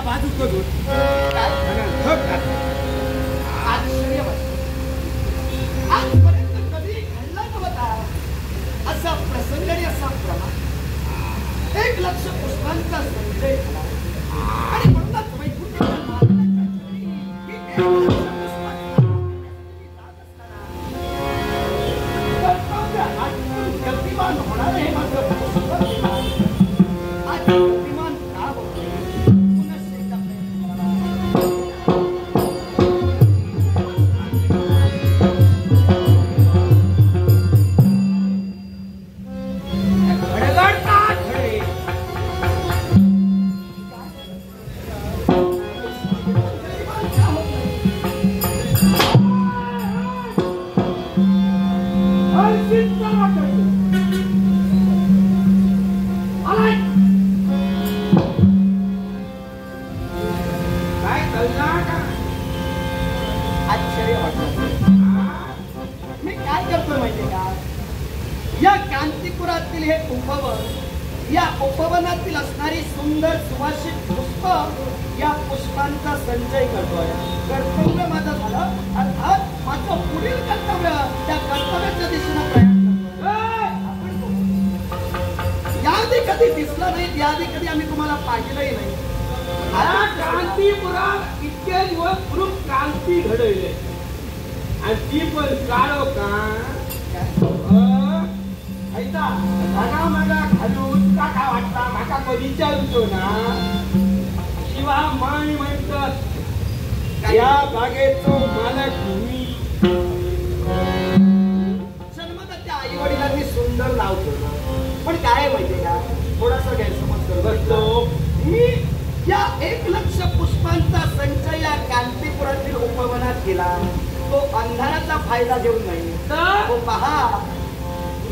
बाजू करून आश्चर्य आजपर्यंत कधी घडला नव्हता असा प्रसंग आणि असा प्रमाण 1 लक्ष पुष्पांचा संचय झाला आणि म्हणूनच गतिमान होणार हे मात्र गतिमान का होते या कांतीपुरातील हे उपवन, या उपवनातील असणारी सुंदर सुवासित पुष्प या पुष्पांचा संचय करतोय. कर्तव्य माझं झालं अर्थात माझं पुढील कर्तव्य त्या कर्तव्याच्या दिशेनं प्रयाण करतोय. याआधी कधी दिसलं नाही, याआधी कधी आम्ही तुम्हाला पाहिलंही नाही. कांतीपुरात इतके दिवस पूर्व क्रांती घडवले आणि ती पण काढो का ऐका धागा मागा घालून का काय वाटता माका कोण विचारतो ना शिवा माय म्हणतात या बागेचो मालक मी. जन्मत त्या आई वडिलांनी सुंदर नाव ठेवलं पण काय माहितीये का थोडासा गैरसमज करतो. मी या 1 लक्ष पुष्पांचा संचय या कांतीपुरातील उपवनात केला तो अंधाराचा फायदा घेऊन नाही. तो पहा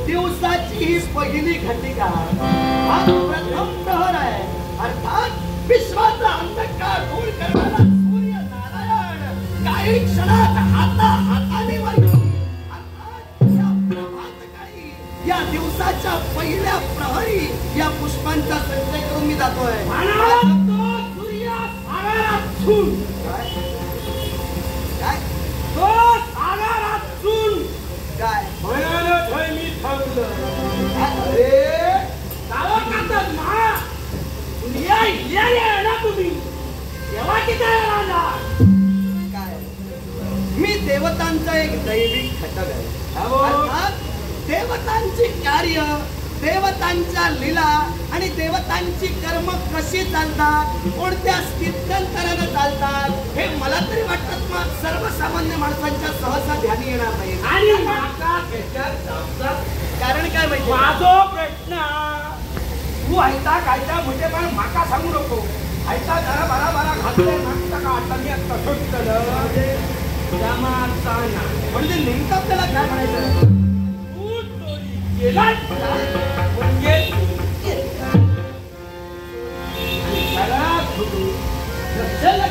दिवसाची ही पहिली घटिका हा प्रथम प्रहर आहे अर्थात विश्वाचा अंधकार दूर करणारा सूर्य नारायण काही क्षणात हाताने या दिवसाच्या पहिल्या प्रहरी या पुष्पांचा संचय करून मी जातोय. काय तो सागरात चून काय म्हणाल मी थांबलं. अरे गावात मा या तुम्ही तेव्हा किती काय मी देवतांचा एक दैविक घटक आहे अर्थात देवतांची कार्य देवतांच्या लीला आणि देवतांची कर्म कशी चालतात कोणत्या स्थित्यंतराने चालतात हे मला तरी वाटतं मग सर्वसामान्य माणसांच्या सहसा ध्यानी येणार नाही. आणि माका त्याच्यात कारण काय माहिती माझो प्रश्न तू ऐता कायदा म्हणजे पण माका सांगू नको ऐता जरा बारा घातलंय मागता का आता मी तसंच केलं म्हणजे नेमकं आपल्याला काय म्हणायचं गेला म्हणजे लक्षात